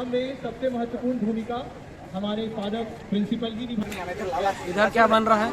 काम में सबसे महत्वपूर्ण भूमिका हमारे फादर प्रिंसिपल की निभाई। इधर क्या बन रहा है?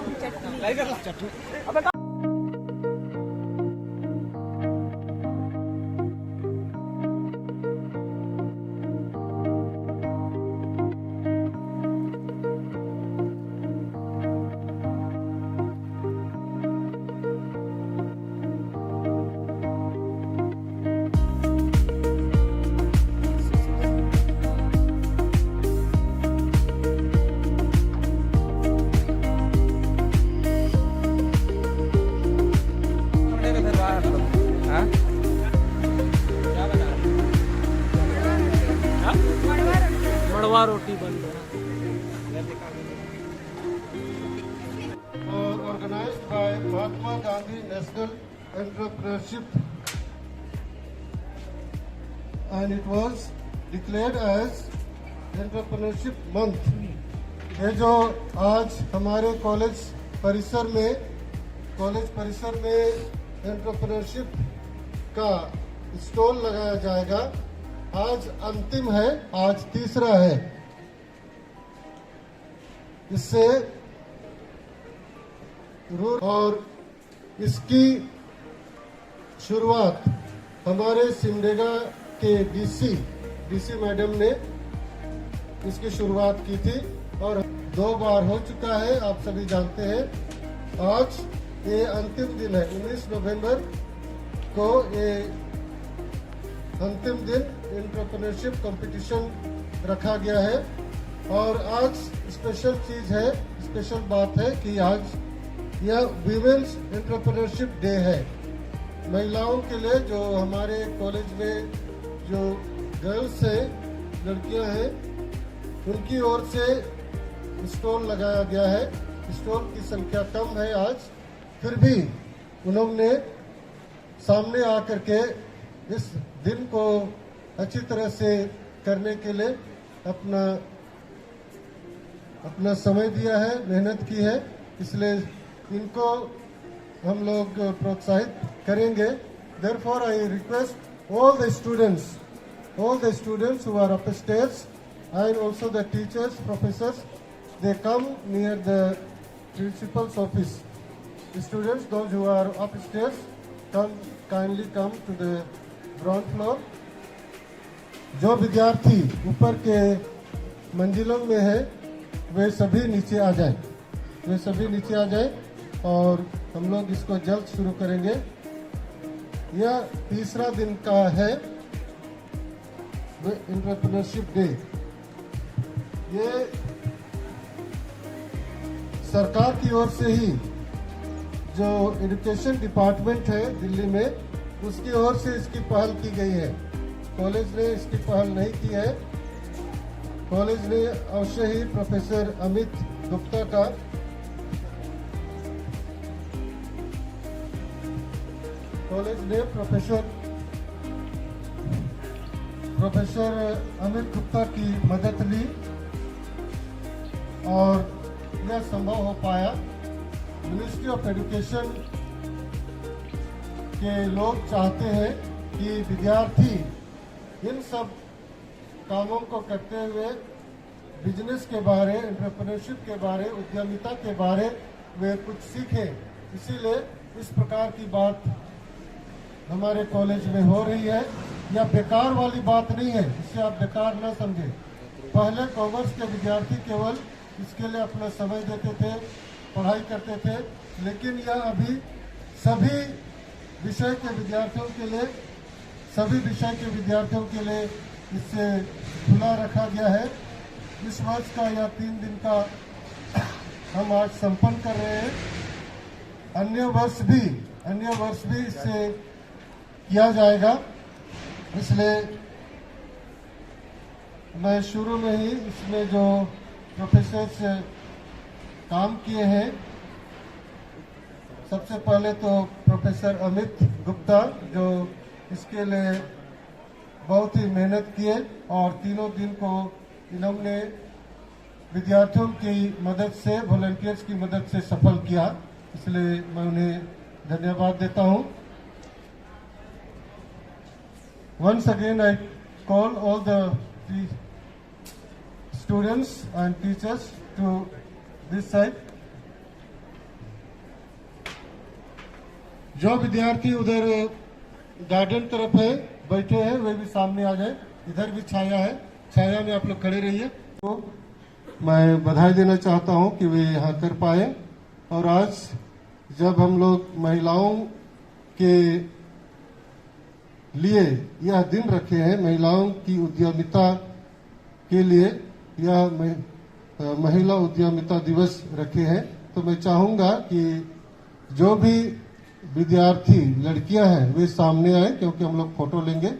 मड़वा रोटी बन रहा organized by Mahatma Gandhi National Entrepreneurship, and it was declared as Entrepreneurship Month. ये जो आज हमारे कॉलेज परिसर में एंटरप्रेन्योरशिप का स्टॉल लगाया जाएगा। आज अंतिम है, आज तीसरा है। इससे और इसकी शुरुआत हमारे सिमडेगा के डीसी मैडम ने इसकी शुरुआत की थी और 2 बार हो चुका है, आप सभी जानते हैं। आज ये अंतिम दिन है, 19 नवंबर को ये अंतिम दिन एंटरप्रेन्योरशिप कंपटीशन रखा गया है। और आज स्पेशल चीज है, स्पेशल बात है कि आज यह वीमेंस एंटरप्रेन्योरशिप डे है। महिलाओं के लिए जो हमारे कॉलेज में जो गर्ल्स हैं, लड़कियां हैं, उनकी ओर से स्टॉल लगाया गया है। स्टॉल की संख्या कम है आज, फिर भी उन्होंने सामने आकर के इस दिन को अच्छी तरह से करने के लिए अपना समय दिया है, मेहनत की है। इसलिए इनको हम लोग प्रोत्साहित करेंगे। Therefore, I request all the students who are upstairs and also the teachers, professors, they come near the principal's office. The students, those who are upstairs, kindly come to the ground floor. जो विद्यार्थी ऊपर के मंजिलों में है, वे सभी नीचे आ जाए और हम लोग इसको जल्द शुरू करेंगे। यह तीसरा दिन का है एंटरप्रेन्योरशिप डे। ये सरकार की ओर से ही जो एजुकेशन डिपार्टमेंट है दिल्ली में, उसकी ओर से इसकी पहल की गई है। कॉलेज ने इसकी पहल नहीं की है। कॉलेज ने अवश्य ही प्रोफेसर अमित गुप्ता का प्रोफेसर अमित गुप्ता की मदद ली और यह संभव हो पाया। मिनिस्ट्री ऑफ एजुकेशन के लोग चाहते हैं कि विद्यार्थी इन सब कामों को करते हुए बिजनेस के बारे, एंटरप्रेन्योरशिप के बारे, उद्यमिता के बारे वे कुछ सीखें। इसीलिए इस प्रकार की बात हमारे कॉलेज में हो रही है। यह बेकार वाली बात नहीं है, इससे आप बेकार न समझें। पहले कॉमर्स के विद्यार्थी केवल इसके लिए अपना समय देते थे, पढ़ाई करते थे, लेकिन यह अभी सभी विषय के विद्यार्थियों के लिए इससे खुला रखा गया है। इस वर्ष का यह 3 दिन का हम आज संपन्न कर रहे हैं। अन्य वर्ष भी इससे किया जाएगा। इसलिए मैं शुरू में ही इसमें जो प्रोफेसर्स काम किए हैं, सबसे पहले तो प्रोफेसर अमित गुप्ता जो इसके लिए बहुत ही मेहनत किए और तीनों दिन को इन्होंने विद्यार्थियों की मदद से, वॉलंटियर्स की मदद से सफल किया। इसलिए मैं उन्हें धन्यवाद देता हूं। Once again, I call all the students and teachers to this side. जो विद्यार्थी उधर गार्डन तरफ है बैठे हैं वे भी सामने आ जाए। इधर भी छाया है, छाया में आप लोग खड़े रहिए। तो मैं बधाई देना चाहता हूं कि वे यहाँ कर पाए। और आज जब हम लोग महिलाओं के लिए यह दिन रखे हैं, महिलाओं की उद्यमिता के लिए यह महिला उद्यमिता दिवस रखे हैं, तो मैं चाहूंगा कि जो भी विद्यार्थी लड़कियां हैं वे सामने आए, क्योंकि हम लोग फोटो लेंगे।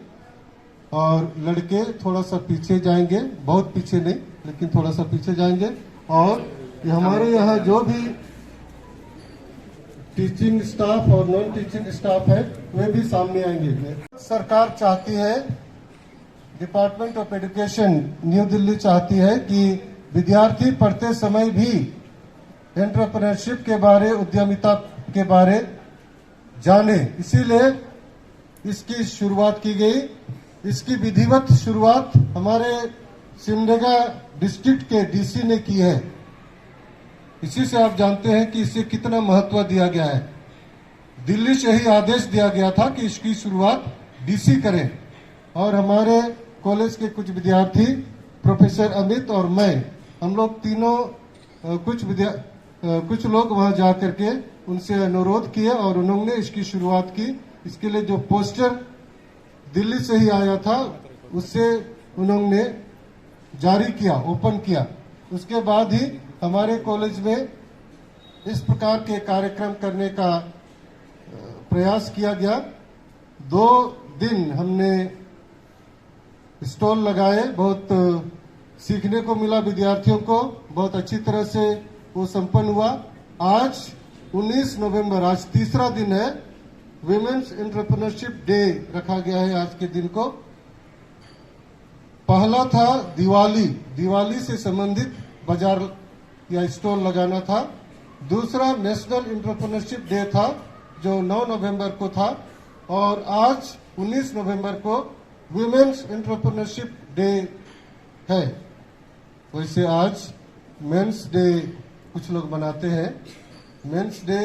और लड़के थोड़ा सा पीछे जाएंगे, बहुत पीछे नहीं लेकिन थोड़ा सा पीछे जाएंगे। और हमारे यहाँ जो भी टीचिंग स्टाफ और नॉन टीचिंग स्टाफ है वे भी सामने आएंगे। सरकार चाहती है, department of education new Delhi चाहती है कि विद्यार्थी पढ़ते समय भी एंटरप्रेन्योरशिप के बारे, उद्यमिता के बारे जाने, इसीलिए इसकी शुरुआत की गई। इसकी विधिवत शुरुआत हमारे सिमडेगा डिस्ट्रिक्ट के डीसी ने की है। इसी से आप जानते हैं कि इसे कितना महत्व दिया गया है। दिल्ली से ही आदेश दिया गया था कि इसकी शुरुआत डीसी करें। और हमारे कॉलेज के कुछ विद्यार्थी, प्रोफेसर अमित और मैं, हम लोग तीनों कुछ लोग वहां जा करके उनसे अनुरोध किए और उन्होंने इसकी शुरुआत की। इसके लिए जो पोस्टर दिल्ली से ही आया था उससे उन्होंने जारी किया, ओपन किया। उसके बाद ही हमारे कॉलेज में इस प्रकार के कार्यक्रम करने का प्रयास किया गया। 2 दिन हमने स्टॉल लगाए, बहुत सीखने को मिला विद्यार्थियों को, बहुत अच्छी तरह से वो संपन्न हुआ। आज 19 नवंबर, आज तीसरा दिन है, विमेन्स एंटरप्रेन्योरशिप डे रखा गया है आज के दिन को। पहला था दिवाली से संबंधित बाजार या स्टॉल लगाना था। दूसरा नेशनल एंटरप्रेन्योरशिप डे था जो 9 नवंबर को था। और आज 19 नवंबर को विमेन्स एंटरप्रेन्योरशिप डे है। वैसे आज मेंस डे कुछ लोग मनाते हैं, मेंस डे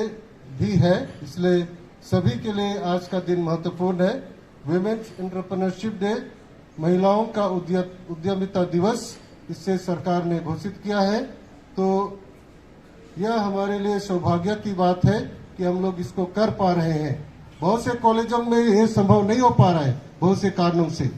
भी है, इसलिए सभी के लिए आज का दिन महत्वपूर्ण है। विमेन्स एंटरप्रेन्योरशिप डे, महिलाओं का उद्यमिता दिवस, इससे सरकार ने घोषित किया है। तो यह हमारे लिए सौभाग्य की बात है कि हम लोग इसको कर पा रहे हैं। बहुत से कॉलेजों में ये संभव नहीं हो पा रहा है, बहुत से कारणों से।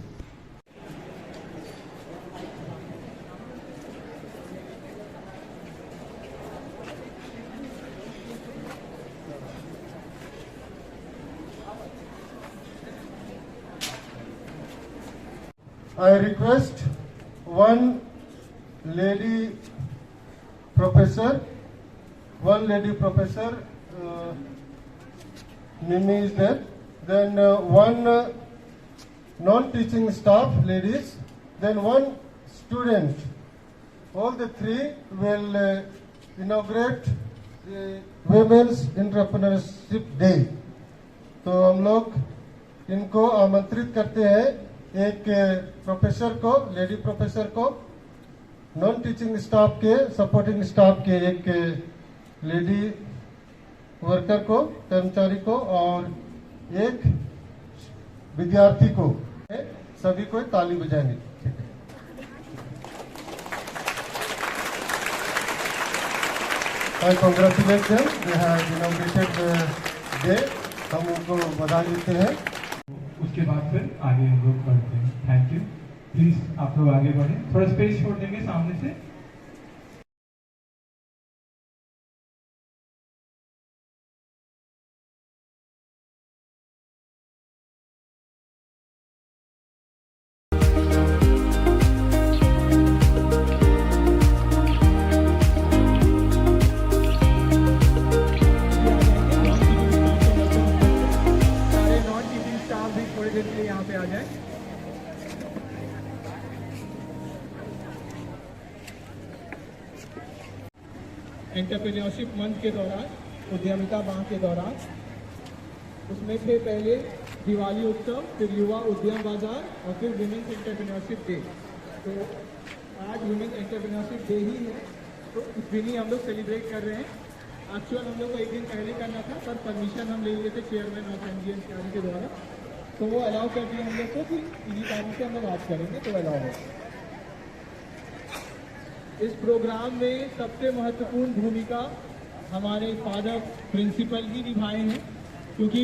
I request one lady professor, Mimi is there. Then one non-teaching staff, ladies. Then one student. All the three will inaugurate the Women's Entrepreneurship Day. तो हम लोग इनको आमंत्रित करते हैं, एक प्रोफेसर को, लेडी प्रोफेसर को, नॉन टीचिंग स्टाफ के, सपोर्टिंग स्टाफ के एक लेडी वर्कर को, कर्मचारी को, और एक विद्यार्थी को। सभी को ताली बजाएंगे। I congratulate them. They have inaugurated the day. हम उनको बधाई देते हैं। उसके बाद फिर आगे हम लोग बढ़ते हैं। Thank you. प्लीज आप लोग आगे बढ़ें, थोड़ा स्पेस छोड़ देंगे सामने से। एंटरप्रेन्योरशिप मंथ के दौरान, उद्यमिता माह के दौरान, उसमें थे पहले दिवाली उत्सव, फिर युवा उद्यम बाजार और फिर विमेन्स एंटरप्रेन्योरशिप डे। तो आज वुमेन एंटरप्रेन्योरशिप डे ही है, तो इस दिन ही हम लोग सेलिब्रेट कर रहे हैं। एक्चुअल हम लोग को एक दिन पहले करना था, पर परमिशन हम ले लिए थे चेयरमैन ऑफ MGNCRE के द्वारा, तो वो अलाउ कर दिया हम लोग को कि इन्हीं कारण से हम लोग आज करेंगे, तो अलाउ हो। इस प्रोग्राम में सबसे महत्वपूर्ण भूमिका हमारे फादर प्रिंसिपल ही निभाए हैं, क्योंकि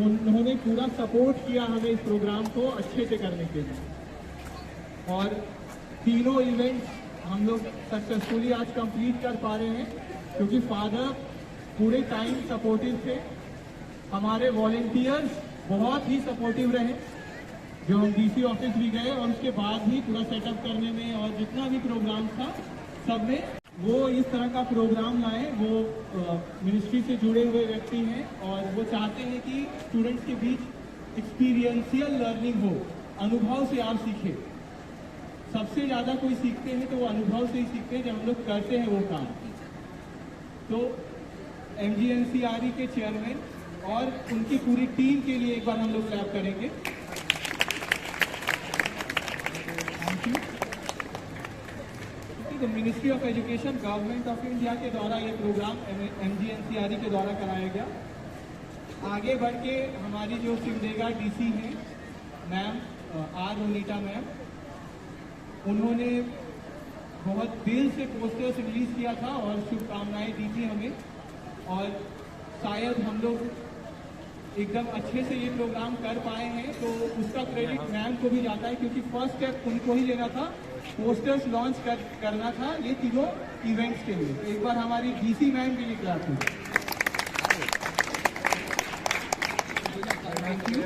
उन्होंने पूरा सपोर्ट किया हमें इस प्रोग्राम को अच्छे से करने के लिए। और तीनों इवेंट्स हम लोग सक्सेसफुली आज कंप्लीट कर पा रहे हैं, क्योंकि फादर पूरे टाइम सपोर्टिव थे। हमारे वॉलेंटियर्स बहुत ही सपोर्टिव रहे, जो हम DC ऑफिस भी गए और उसके बाद भी पूरा सेटअप करने में और जितना भी प्रोग्राम था सब में वो इस तरह का प्रोग्राम लाए। वो मिनिस्ट्री से जुड़े हुए व्यक्ति हैं और वो चाहते हैं कि स्टूडेंट्स के बीच एक्सपीरियंशियल लर्निंग हो, अनुभव से आप सीखें। सबसे ज़्यादा कोई सीखते हैं तो वो अनुभव से ही सीखते हैं, जब हम लोग करते हैं वो काम। तो MGNCRE के चेयरमैन और उनकी पूरी टीम के लिए एक बार हम लोग क्लैप करेंगे। Thank you. Ministry of education government of India के द्वारा ये प्रोग्राम MGNCRE के द्वारा कराया गया। आगे बढ़ के हमारी जो सिमडेगा DC हैं मैम R रोनीटा मैम, उन्होंने बहुत दिल से पोस्टर्स रिलीज किया था और शुभकामनाएं दी थी हमें, और शायद हम लोग एकदम अच्छे से ये प्रोग्राम कर पाए हैं, तो उसका क्रेडिट मैम को भी जाता है, क्योंकि फर्स्ट स्टेप उनको ही लेना था, पोस्टर्स लॉन्च करना था ये तीनों इवेंट्स के लिए। तो एक बार हमारी DC मैम के लिए क्लास हुई। Thank you.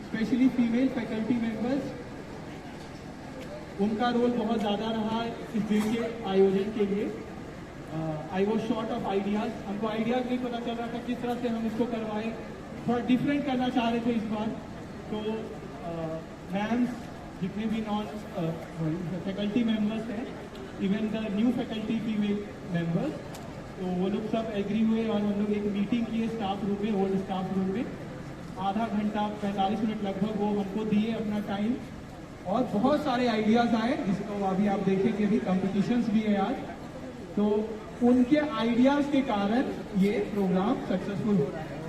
Specially female faculty members, उनका रोल बहुत ज़्यादा रहा इस दिन के आयोजन के लिए। I was short of ideas, हमको आइडियाज़ नहीं पता चल रहा था किस तरह से हम इसको करवाएं, थोड़ा डिफरेंट करना चाह रहे थे इस बार। तो मैम्स जितने भी नॉन फैकल्टी मेंबर्स हैं, even the new faculty female members, तो वो लोग सब एग्री हुए और हम लोग एक मीटिंग किए स्टाफ रूम में, ओल्ड स्टाफ रूम में। आधा घंटा 45 मिनट लगभग वो हमको दिए अपना टाइम, और बहुत सारे आइडियाज़ आए, जिसको अभी आप देखेंगे भी, कॉम्पिटिशन्स भी है आज। तो उनके आइडियाज़ के कारण ये प्रोग्राम सक्सेसफुल हो रहा है।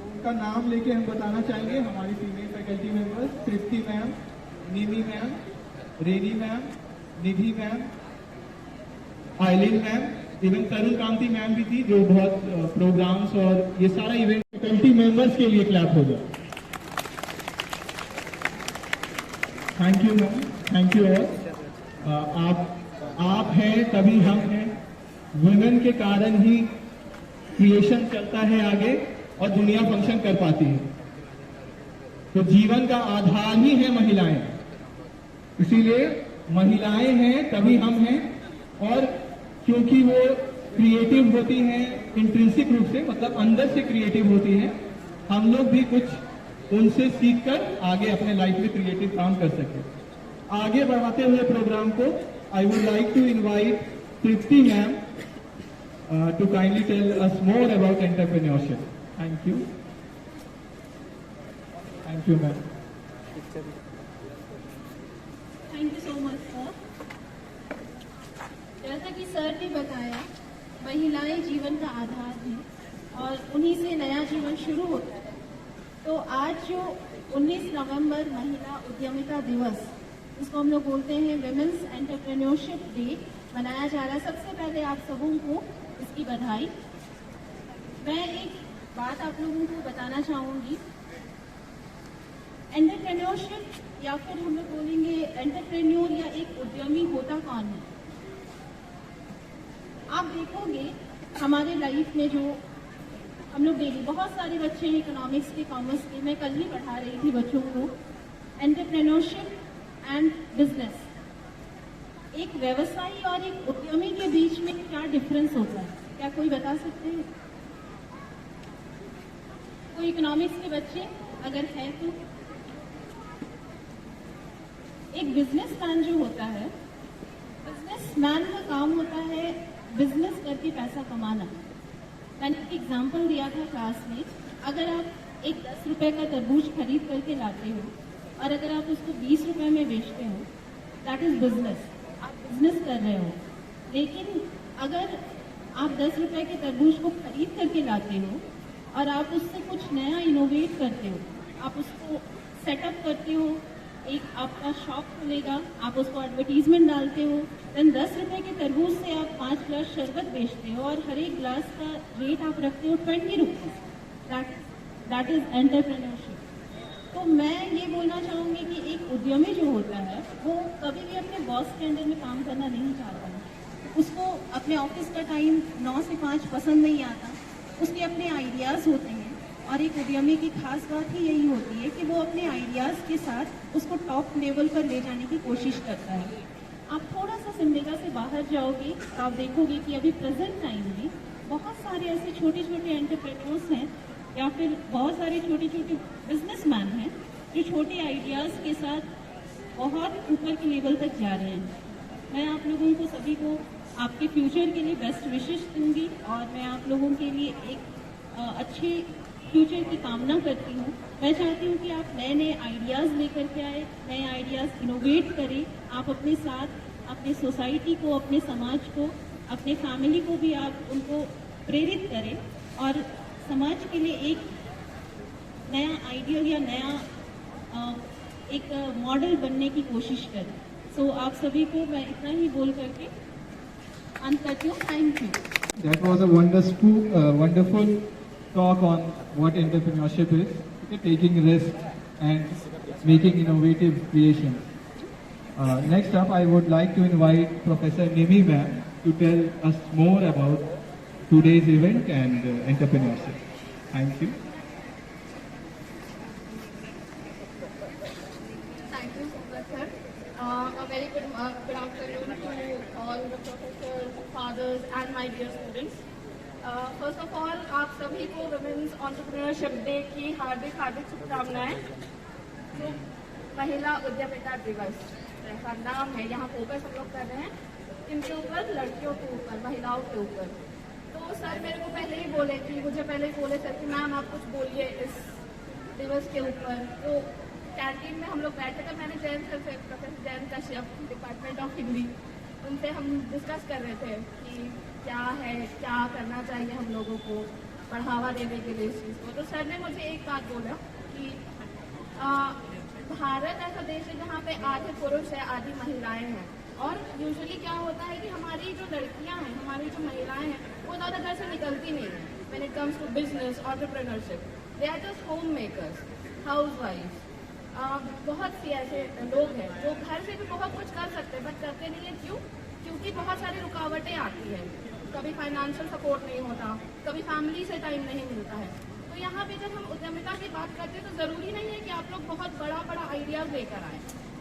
उनका नाम लेके हम बताना चाहेंगे हमारी फीमेल फैकल्टी मेंबर्स, तृप्ति मैम, निमी मैम, रेनी मैम, निधि मैम, आइलिन मैम, इवन तरुण कांति मैम भी थी, जो बहुत प्रोग्राम्स और ये सारा इवेंट फैकल्टी मेंबर्स के लिए क्लैप हो गया। Thank you ma'am, thank you all. आप हैं तभी हम हैं। वुमेन के कारण ही क्रिएशन चलता है आगे और दुनिया फंक्शन कर पाती है। तो जीवन का आधार ही है महिलाएं, इसीलिए महिलाएं हैं तभी हम हैं। और क्योंकि वो क्रिएटिव होती हैं इंट्रिंसिक रूप से, मतलब अंदर से क्रिएटिव होती हैं, हम लोग भी कुछ उनसे सीखकर आगे अपने लाइफ में क्रिएटिव काम कर सकें। आगे बढ़ाते हुए प्रोग्राम को I would like to invite Tripti ma'am to kindly tell us more about entrepreneurship. Thank you. Thank you, ma'am. Thank you so much, sir. जैसा कि सर ने बताया, महिलाएं जीवन का आधार हैं और उन्हीं से नया जीवन शुरू होता है। तो आज जो 19 नवंबर महिला उद्यमिता दिवस, इसको हम लोग बोलते हैं विमेंस एंटरप्रेन्योरशिप डे, मनाया जा रहा है। सबसे पहले आप सबों को इसकी बधाई। मैं एक बात आप लोगों को बताना चाहूँगी। एंटरप्रेन्योरशिप या फिर हम लोग बोलेंगे एंटरप्रेन्योर या एक उद्यमी होता कौन है। आप देखोगे हमारे लाइफ में जो हम लोग डेली, बहुत सारे बच्चे हैं इकोनॉमिक्स के, कॉमर्स के, मैं कल ही पढ़ा रही थी बच्चों को एंटरप्रेन्योरशिप एंड बिजनेस, एक व्यवसायी और एक उद्यमी के बीच में क्या डिफरेंस होता है, क्या कोई बता सकते हैं? कोई इकोनॉमिक्स के बच्चे अगर है तो? एक बिजनेसमैन जो होता है, बिजनेसमैन का काम होता है बिजनेस करके पैसा कमाना। मैंने एक एग्जाम्पल दिया था क्लास में, अगर आप एक 10 रुपए का तरबूज खरीद करके लाते हो और अगर आप उसको 20 रुपए में बेचते हो, दैट इज बिजनेस, आप बिजनेस कर रहे हो। लेकिन अगर आप 10 रुपए के तरबूज को खरीद करके लाते हो और आप उससे कुछ नया इनोवेट करते हो, आप उसको सेटअप करते हो, एक आपका शॉप खुलेगा, आप उसको एडवर्टीजमेंट डालते हो, देन 10 रुपए के तरबूज से आप 5 ग्लास शरबत बेचते हो और हर एक ग्लास का रेट आप रखते हो 20 रुपीज़। That is entrepreneurship. तो मैं ये बोलना चाहूँगी कि एक उद्यमी जो होता है वो कभी भी अपने बॉस के अंडर में काम करना नहीं चाहता है। उसको अपने ऑफिस का टाइम 9 से 5 पसंद नहीं आता, उसके अपने आइडियाज़ होते हैं और एक उद्यमी की खास बात ही यही होती है कि वो अपने आइडियाज़ के साथ उसको टॉप लेवल पर ले जाने की कोशिश करता है। आप थोड़ा सा सिमडेगा से बाहर जाओगे तो आप देखोगे कि अभी प्रेजेंट टाइम में बहुत सारे ऐसे छोटे छोटे एंटरप्रेन्योर्स हैं या फिर बहुत सारे छोटे छोटे बिजनेसमैन हैं जो छोटे आइडियाज़ के साथ बहुत ऊपर के लेवल तक जा रहे हैं। मैं आप लोगों को सभी को आपके फ्यूचर के लिए बेस्ट विशेस दूंगी और मैं आप लोगों के लिए एक अच्छे फ्यूचर की कामना करती हूँ। मैं चाहती हूँ कि आप नए नए आइडियाज़ लेकर के आए, नए आइडियाज़ इनोवेट करें, आप अपने साथ अपने सोसाइटी को, अपने समाज को, अपने फैमिली को भी आप उनको प्रेरित करें और समाज के लिए एक नया आइडिया या नया एक मॉडल बनने की कोशिश करें। सो आप सभी को मैं इतना ही बोल करके अंत करती हूँ। Thank you. That was a wonderful talk on what entrepreneurship is, okay, taking risk and making innovative creations. Next up, I would like to invite Professor Nimi ma'am to tell us more about today's event and entrepreneurship. Thank you. Thank you so much, sir. A very good afternoon to all the professors, fathers, and my dear students. First of all, आप सभी को women's entrepreneurship day की हार्दिक हार्दिक शुभकामनाएं। तो महिला उद्यमिता दिवस ऐसा नाम है, यहाँ फोकस हम लोग कर रहे हैं इनके ऊपर, लड़कियों के ऊपर, महिलाओं के ऊपर। तो सर मेरे को पहले ही बोले कि मुझे पहले ही बोले सर कि मैम आप कुछ बोलिए इस दिवस के ऊपर। तो कैंटीन में हम लोग बैठे थे, मैंने जैन सर से, professor Jain Kashyap, department of Hindi, उनसे हम डिस्कस कर रहे थे कि क्या है, क्या करना चाहिए हम लोगों को बढ़ावा देने के लिए इस चीज़ को। तो सर ने मुझे एक बात बोला कि भारत ऐसा देश है जहाँ पे आधे पुरुष है आधी महिलाएं हैं, और यूजुअली क्या होता है कि हमारी जो लड़कियाँ हैं, हमारी जो महिलाएं हैं, वो ज़्यादा घर से निकलती नहीं है। When it comes to business, entrepreneurship, they are just home makers, house wife. बहुत सी ऐसे लोग हैं जो घर से भी बहुत कुछ कर सकते हैं बट करते नहीं है। क्यों? क्योंकि बहुत सारी रुकावटें आती हैं, कभी फाइनेंशियल सपोर्ट नहीं होता, कभी फैमिली से टाइम नहीं मिलता है। तो यहाँ पे जब हम उद्यमिता की बात करते हैं तो ज़रूरी नहीं है कि आप लोग बहुत बड़ा बड़ा आइडियाज़ लेकर आए।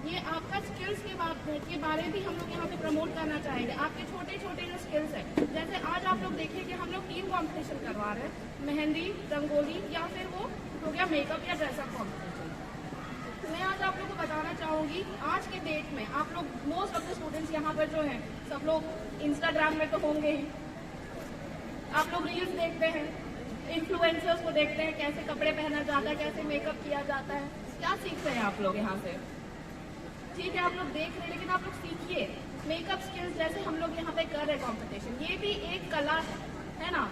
ये आपका स्किल्स के बारे भी हम लोग यहाँ पे प्रमोट करना चाहेंगे। आपके छोटे छोटे जो स्किल्स हैं, जैसे आज आप लोग देखिए कि हम लोग टीम कॉम्पिटिशन करवा रहे हैं, मेहंदी, रंगोली, या फिर वो हो गया मेकअप या ड्रेसअप कॉम्पिटिशन। मैं आज आप लोगों को बताना चाहूँगी, आज के डेट में आप लोग मोस्ट ऑफ द स्टूडेंट्स यहाँ पर जो हैं सब लोग इंस्टाग्राम में तो होंगे ही, आप लोग रील्स देखते हैं, इन्फ्लुएंसर्स को देखते हैं कैसे कपड़े पहना जाता है, कैसे मेकअप किया जाता है। क्या सीखते हैं आप लोग यहाँ से? ठीक है, आप लोग देख रहे हैं, लेकिन आप लोग सीखिए मेकअप स्किल्स। जैसे हम लोग यहाँ पे कर रहे हैं कॉम्पिटिशन, ये भी एक कला है ना,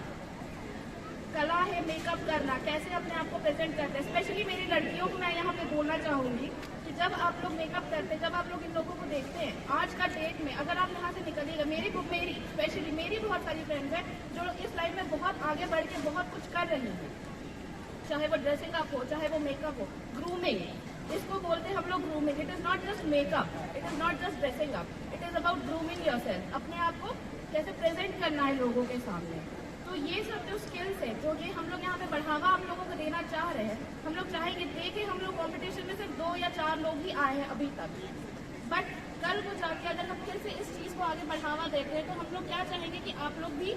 कला है मेकअप करना, कैसे अपने आप को प्रेजेंट करते हैं। स्पेशली मेरी लड़कियों को मैं यहाँ पे बोलना चाहूँगी कि जब आप लोग मेकअप करते हैं, जब आप लोग इन लोगों को देखते हैं, आज का डेट में अगर आप यहाँ से निकलिएगा, मेरी स्पेशली मेरी बहुत सारी फ्रेंड्स हैं जो इस लाइफ में बहुत आगे बढ़ के बहुत कुछ कर रही हैं, चाहे वो ड्रेसिंग अप हो, चाहे वो मेकअप हो, ग्रूमिंग, इसको बोलते हैं हम लोग grooming. It is not just makeup, it is not just dressing up, it is about grooming yourself. अपने आप को कैसे प्रेजेंट करना है लोगों के सामने। तो ये सब जो स्किल्स है, जो ये हम लोग यहाँ पे बढ़ावा हम लोगों को देना चाह रहे हैं, हम लोग चाहेंगे। देखिए हम लोग कंपटीशन में सिर्फ 2 या 4 लोग ही आए हैं अभी तक, बट कल को जाके अगर हम फिर से इस चीज़ को आगे बढ़ावा देते हैं तो हम लोग क्या चाहेंगे कि आप लोग भी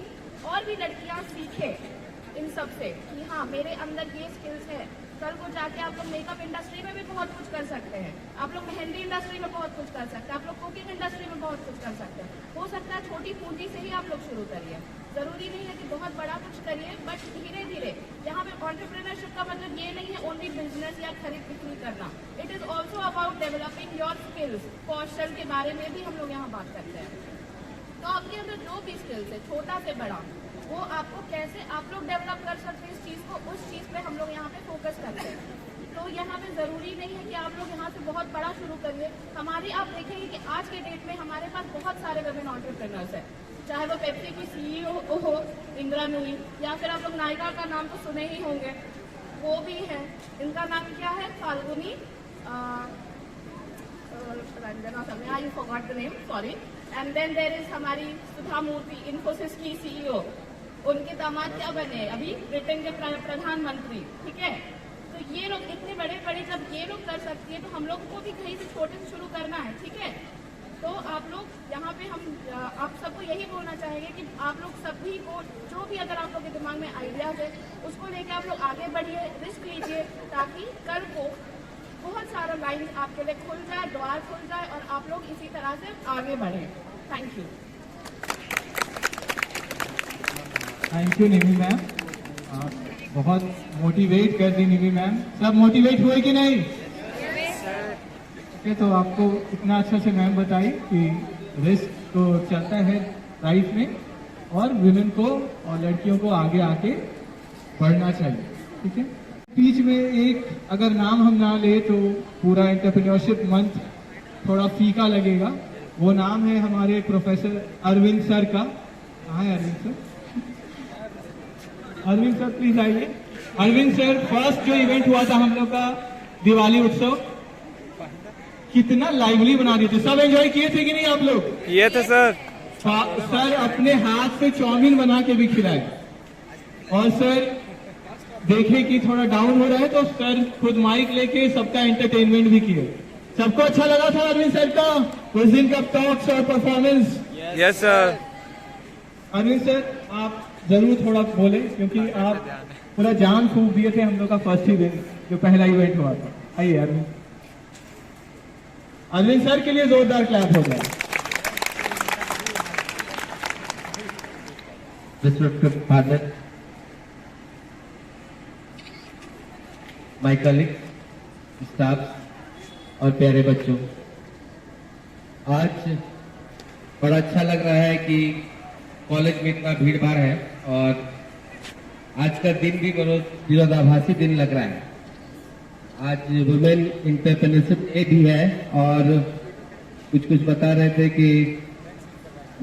और भी लड़कियाँ सीखें इन सब से कि हाँ मेरे अंदर ये स्किल्स है। कल को जाके आप लोग मेकअप इंडस्ट्री में भी बहुत कुछ कर सकते हैं, आप लोग मेहंदी इंडस्ट्री में बहुत कुछ कर सकते हैं, आप लोग कुकिंग इंडस्ट्री में बहुत कुछ कर सकते हैं। हो सकता है छोटी पूंजी से ही आप लोग शुरू करिए, ज़रूरी नहीं है कि बहुत बड़ा कुछ करिए, बट धीरे धीरे। यहाँ पे एंटरप्रेन्योरशिप का मतलब ये नहीं है ओनली बिजनेस या खरीद बिक्री करना, it is also developing your skills, कौशल के बारे में भी हम लोग यहाँ बात करते हैं। तो आपके अंदर जो भी स्किल्स है, छोटा से बड़ा, वो आपको कैसे आप लोग डेवलप कर सकते हैं इस चीज़ को, उस चीज़ पे हम लोग यहाँ पे फोकस करते हैं। तो यहाँ पे ज़रूरी नहीं है कि आप लोग यहाँ से बहुत बड़ा शुरू करिए। हमारी आप देखेंगे कि आज के डेट में हमारे पास बहुत सारे वुमेन एंटरप्रेन्योर्स हैं, चाहे वो पेप्सी की CEO हो इंदिरा नूरी, या फिर आप लोग नायिका का नाम तो सुने ही होंगे, वो भी है। इनका नाम क्या है? फाल्गुनी रंजना समय, I forgot the name, sorry. And then there is हमारी सुधा मूर्ति, इन्फोसिस की CEO, उनके दामाद क्या बने अभी, ब्रिटेन के प्रधानमंत्री, ठीक है। तो ये लोग इतने बड़े बड़े जब ये लोग कर सकती है, तो हम लोग को भी कहीं से छोटे से शुरू करना है, ठीक है। तो आप लोग यहाँ पे हम आप सबको यही बोलना चाहेंगे कि आप लोग सभी को जो भी अगर आप लोग के दिमाग में आइडियाज है, उसको लेके आप लोग आगे बढ़िए, रिस्क लीजिए, ताकि कल को बहुत सारा लाइन आपके लिए खुल जाए, द्वार खुल जाए और आप लोग इसी तरह से आगे बढ़ें। Thank you. Thank you Nimi ma'am, आप बहुत मोटिवेट कर दी निमी मैम। सब मोटिवेट हुए कि नहीं? ओके, तो आपको इतना अच्छा से मैम बताई कि रिस्क तो चलता है लाइफ में और वुमेन को और लड़कियों को आगे आके बढ़ना चाहिए, ठीक है। बीच में एक अगर नाम हम ना ले तो पूरा एंटरप्रेन्योरशिप मंथ थोड़ा फीका लगेगा। वो नाम है हमारे प्रोफेसर अरविंद सर का। कहाँ है Arvind sir? Arvind sir please आइए। अरविंद सर, फर्स्ट जो इवेंट हुआ था हम लोग का दिवाली उत्सव, कितना लाइवली बना दिए थे, सब एंजॉय किए थे कि नहीं आप लोग? किए थे सर। सर अपने हाथ से चाउमीन बना के भी खिलाए, और सर देखे कि थोड़ा डाउन हो रहा है तो सर खुद माइक लेके सबका एंटरटेनमेंट भी किए। सबको अच्छा लगा था अरविंद सर का उस दिन का टॉक्स और performance? Yes sir. Arvind sir आप जरूर थोड़ा बोले, क्योंकि आप पूरा जान फूंक दिए थे हम लोग का फर्स्ट ही दिन जो पहला इवेंट हुआ था। आइए अरविंद। अरविंद सर के लिए जोरदार क्लैप हो जाए। Respected father, my colleagues, staff और प्यारे बच्चों, आज बड़ा अच्छा लग रहा है कि कॉलेज में इतना भीड़ भाड़ है और आज का दिन भी विरोधाभासी दिन लग रहा है। आज वुमेन एंटरप्रेन्योरशिप डे भी है और कुछ बता रहे थे कि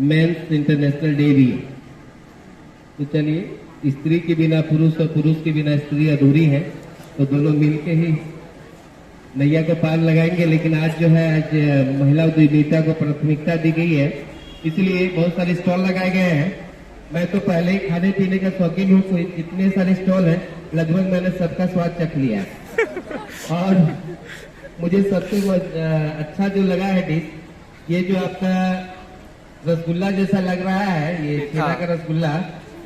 मेंस इंटरनेशनल डे भी है। तो चलिए, स्त्री के बिना पुरुष और पुरुष के बिना स्त्री अधूरी है, तो दोनों मिलके ही नैया को पार लगाएंगे। लेकिन आज जो है, आज महिला उद्यमिता को प्राथमिकता दी गई है, इसलिए बहुत सारे स्टॉल लगाए गए हैं। मैं तो पहले ही खाने पीने का शौकीन हूँ, कोई इतने सारे स्टॉल हैं, लगभग मैंने सबका स्वाद चख लिया। और मुझे सबसे अच्छा जो लगा है डिश, ये जो आपका रसगुल्ला जैसा लग रहा है, ये छेना का रसगुल्ला,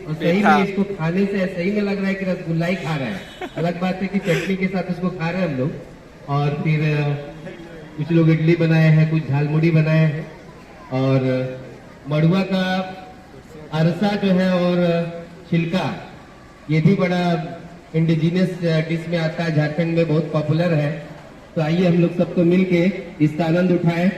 और सही में इसको खाने से सही में लग रहा है कि रसगुल्ला ही खा रहे हैं। अलग बात है कि चटनी के साथ इसको खा रहे हैं हम लोग, और फिर कुछ लोग इडली बनाए हैं, कुछ झालमुड़ी बनाए हैं, और मड़ुआ का अरसा जो है और छिलका, ये भी बड़ा इंडिजिनियस डिश में आता है, झारखंड में बहुत पॉपुलर है। तो आइए हम लोग सबको मिलके इसका आनंद उठाएं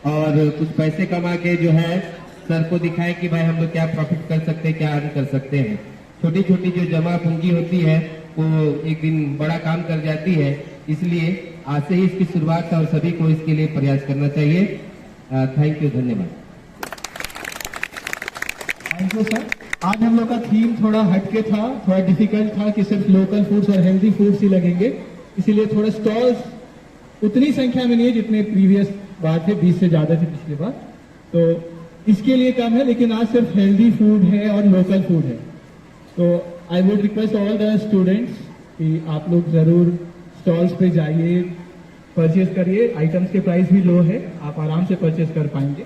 और कुछ पैसे कमा के जो है सर को दिखाएं कि भाई हम लोग क्या प्रॉफिट कर सकते हैं, क्या अर्न कर सकते हैं। छोटी छोटी जो जमा पूंजी होती है वो एक दिन बड़ा काम कर जाती है, इसलिए आज से ही इसकी शुरुआत है और सभी को इसके लिए प्रयास करना चाहिए। थैंक यू, धन्यवाद। Thank you sir. आज हम लोग का थीम थोड़ा हटके था, थोड़ा डिफिकल्ट था कि सिर्फ लोकल फूड्स और हेल्दी फूड्स ही लगेंगे, इसीलिए थोड़े स्टॉल्स उतनी संख्या में नहीं है जितने प्रीवियस बार थे, 20 से ज्यादा थे पिछले बार, तो इसके लिए कम है। लेकिन आज सिर्फ हेल्दी फूड है और लोकल फूड है। तो I would request all the students कि आप लोग जरूर स्टॉल्स पे जाइए, परचेज करिए। आइटम्स के प्राइस भी लो है, आप आराम से परचेज कर पाएंगे।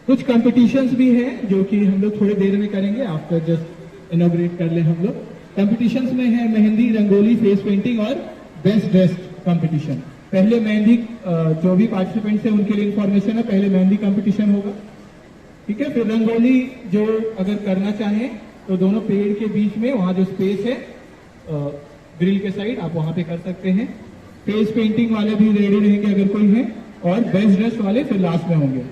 कुछ कंपटीशंस भी हैं जो कि हम लोग थोड़ी देर में करेंगे, आफ्टर जस्ट इनॉग्रेट कर ले हम लोग। कंपटीशंस में है मेहंदी, रंगोली, फेस पेंटिंग और बेस्ट ड्रेस्ड कंपटीशन। पहले मेहंदी, जो भी पार्टिसिपेंट्स हैं उनके लिए इंफॉर्मेशन है, पहले मेहंदी कंपटीशन होगा, ठीक है। फिर रंगोली जो अगर करना चाहें तो दोनों पेड़ के बीच में वहां जो स्पेस है ग्रिल के साइड, आप वहां पे कर सकते हैं। फेस पेंटिंग वाले भी रेडी रहेंगे अगर कोई है, और बेस्ट ड्रेस वाले फिर लास्ट में होंगे।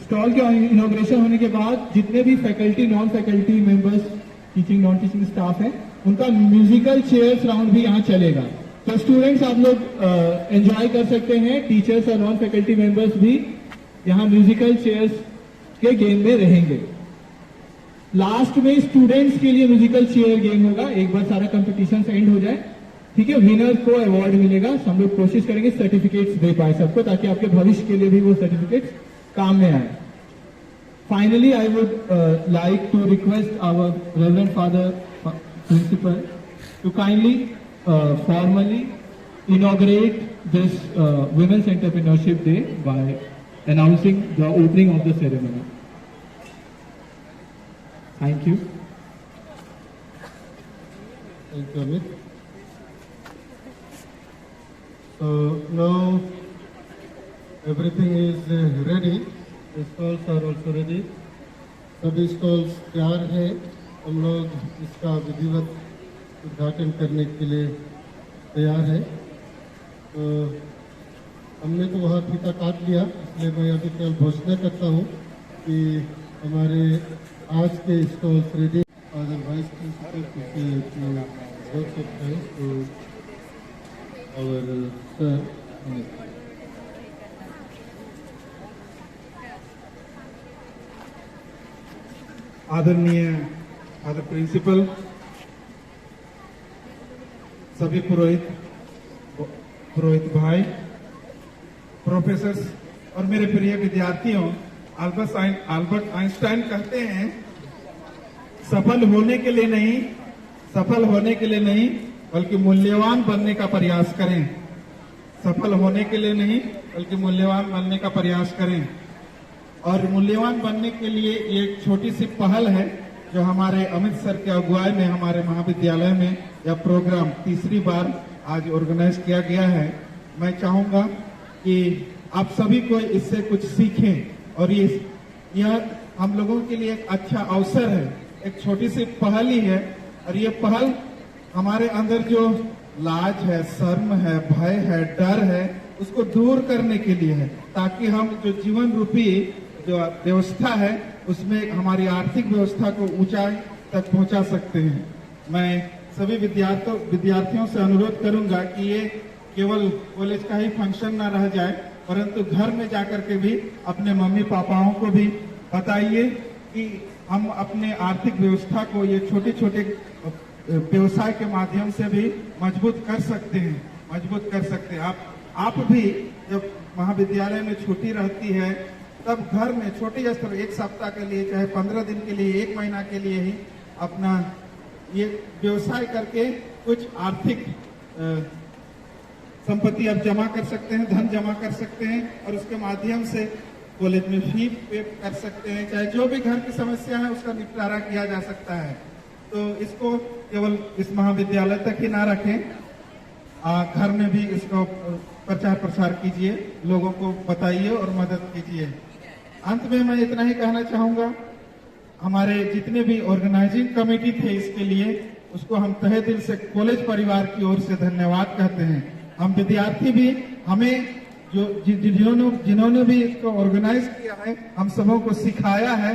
स्टॉल के इनॉग्रेशन होने के बाद जितने भी faculty non faculty members, teaching non teaching staff है, उनका म्यूजिकल चेयर्स राउंड भी यहाँ चलेगा। तो स्टूडेंट्स आप लोग एंजॉय कर सकते हैं, टीचर्स और नॉन फैकल्टी मेंबर्स भी यहाँ म्यूजिकल चेयर्स के गेम में रहेंगे। लास्ट में स्टूडेंट्स के लिए म्यूजिकल चेयर गेम होगा, एक बार सारा कंपटीशन एंड हो जाए, ठीक है। विनर को अवार्ड मिलेगा। हम लोग कोशिश करेंगे सर्टिफिकेट्स दे पाए सबको, ताकि आपके भविष्य के लिए भी वो सर्टिफिकेट्स काम में आए। Finally I would like to request our reverend father principal to kindly formally inaugurate this Women's Entrepreneurship Day by announcing the opening of the ceremony. Thank you. Thank you, Amit. So now everything is ready. The stalls are also ready. सभी stalls तैयार हैं। हम लोग इसका विधिवत उद्घाटन करने के लिए तैयार है। तो हमने तो वहाँ फीता काट लिया, इसलिए मैं अभी केवल घोषणा करता हूँ कि हमारे आज के स्टॉल्स रेडी। अदरवाइज और सर आदरणीय फादर प्रिंसिपल, सभी पुरोहित भाई, प्रोफेसर्स और मेरे प्रिय विद्यार्थियों, अल्बर्ट आइंस्टाइन कहते हैं सफल होने के लिए नहीं बल्कि मूल्यवान बनने का प्रयास करें। सफल होने के लिए नहीं बल्कि मूल्यवान बनने का प्रयास करें। और मूल्यवान बनने के लिए एक छोटी सी पहल है जो हमारे अमित सर के अगुवाई में हमारे महाविद्यालय में यह प्रोग्राम तीसरी बार आज ऑर्गेनाइज किया गया है। मैं चाहूंगा कि आप सभी को इससे कुछ सीखें और यह हम लोगों के लिए एक अच्छा अवसर है, एक छोटी सी पहल ही है। और ये पहल हमारे अंदर जो लाज है, शर्म है, भय है, डर है, उसको दूर करने के लिए है, ताकि हम जो जीवन रूपी जो व्यवस्था है उसमें हमारी आर्थिक व्यवस्था को ऊंचाई तक पहुंचा सकते हैं। मैं सभी विद्यार्थियों से अनुरोध करूंगा कि ये केवल कॉलेज का ही फंक्शन ना रह जाए, परंतु घर में जाकर के भी अपने मम्मी पापाओं को भी बताइए कि हम अपने आर्थिक व्यवस्था को ये छोटे छोटे व्यवसाय के माध्यम से भी मजबूत कर सकते हैं। आप भी जब महाविद्यालय में छुट्टी रहती है तब घर में छोटे स्तर, एक सप्ताह के लिए, चाहे 15 दिन के लिए, 1 महीना के लिए ही अपना ये व्यवसाय करके कुछ आर्थिक संपत्ति आप जमा कर सकते हैं, धन जमा कर सकते हैं और उसके माध्यम से कॉलेज में फी पे कर सकते हैं। चाहे जो भी घर की समस्या है उसका निपटारा किया जा सकता है। तो इसको केवल इस महाविद्यालय तक ही ना रखें, घर में भी इसको प्रचार प्रसार कीजिए, लोगों को बताइए और मदद कीजिए। अंत में मैं इतना ही कहना चाहूंगा, हमारे जितने भी ऑर्गेनाइजिंग कमेटी थे इसके लिए, उसको हम तहे दिल से कॉलेज परिवार की ओर से धन्यवाद कहते हैं। हम विद्यार्थी भी, हमें जो जिन्होंने भी इसको ऑर्गेनाइज किया है, हम सबों को सिखाया है,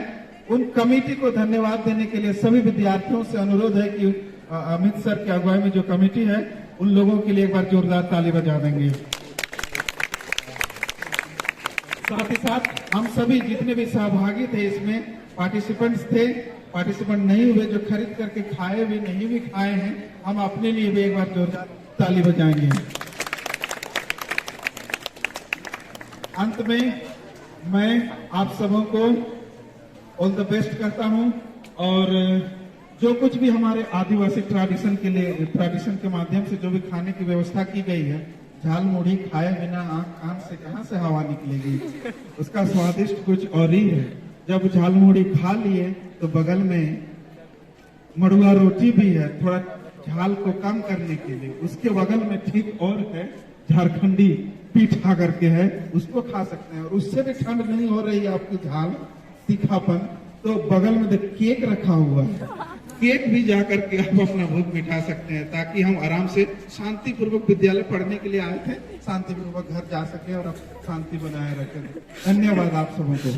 उन कमेटी को धन्यवाद देने के लिए सभी विद्यार्थियों से अनुरोध है कि अमित सर की अगुवाई में जो कमेटी है उन लोगों के लिए एक बार जोरदार ताली बजा देंगे। साथ ही साथ हम सभी जितने भी सहभागी थे इसमें, पार्टिसिपेंट नहीं हुए, जो खरीद करके खाए भी नहीं भी खाए हैं, हम अपने लिए भी एक बार जोरदार ताली बजाएंगे। अंत में मैं आप सबों को ऑल द बेस्ट करता हूं और जो कुछ भी हमारे आदिवासी ट्रेडिशन के माध्यम से जो भी खाने की व्यवस्था की गई है, झाल मुढ़ी खाए बिना आंख कान से कहां से हवा निकलेगी, उसका स्वादिष्ट कुछ और ही है। जब झाल मुढ़ी खा लिए तो बगल में मड़ुआ रोटी भी है, थोड़ा झाल को कम करने के लिए। उसके बगल में ठीक और है झारखंडी पीठा करके है, उसको खा सकते हैं। और उससे भी ठंड नहीं हो रही है आपकी झाल तीखापन, तो बगल में केक रखा हुआ है, केक भी जा करके आप अपना भूख मिटा सकते हैं, ताकि हम आराम से शांतिपूर्वक विद्यालय पढ़ने के लिए आए थे, शांतिपूर्वक घर जा सके और शांति बनाए रखें। धन्यवाद आप सबों को।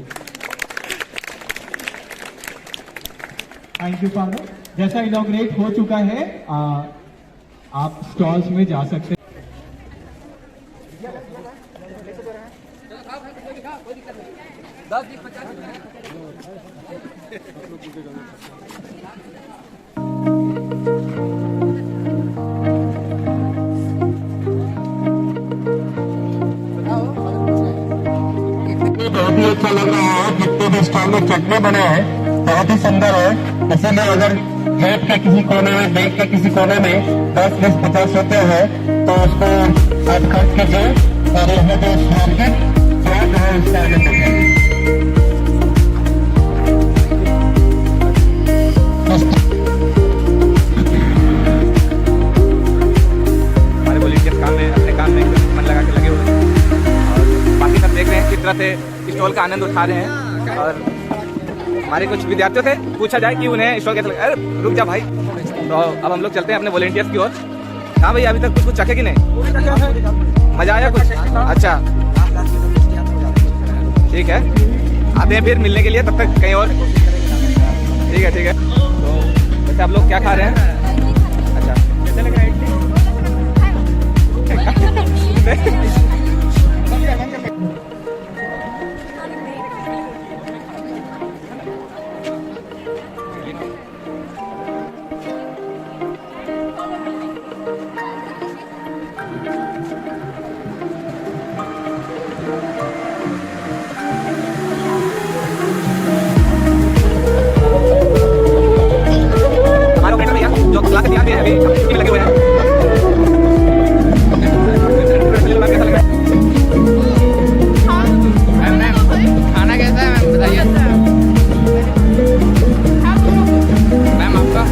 Thank you father. जैसा इनॉग्रेट हो चुका है, आप स्टॉल्स में जा सकते हैं। बहुत ही अच्छा लग रहा है। जितने भी स्टॉल में चटनी बने हैं बहुत ही सुंदर है। इसीलिए अगर गेट के किसी कोने में, बैंक के किसी कोने में 10, 20, 50 होते हैं तो उसको आप खर्च कीजिए और यहाँ जो मार्केट स्वाद है उसका आनंद उठाइए। हमारे वॉलंटियर्स काम में, अपने काम में मन लगा के लगे हुए हैं और बाकी सब देख रहे हैं किस तरह से स्टॉल का आनंद उठा रहे हैं। और हमारे कुछ विद्यार्थियों से पूछा जाए कि उन्हें स्टॉल कैसा लगा। अरे रुक जा भाई। तो अब हम लोग चलते हैं अपने वॉलंटियर्स की ओर। हाँ भैया, अभी तक कुछ चखे कि नहीं? मजा आया कुछ? अच्छा ठीक है, आते हैं फिर मिलने के लिए, तब तक कहीं और। ठीक है ठीक है। तो वैसे आप लोग क्या खा रहे हैं? अच्छा, कैसे लग रहा है? जो क्लास में आते हैं अभी छुट्टी में लगे हुए हैं। खाना कैसा है मैम बताइए। मैम आपका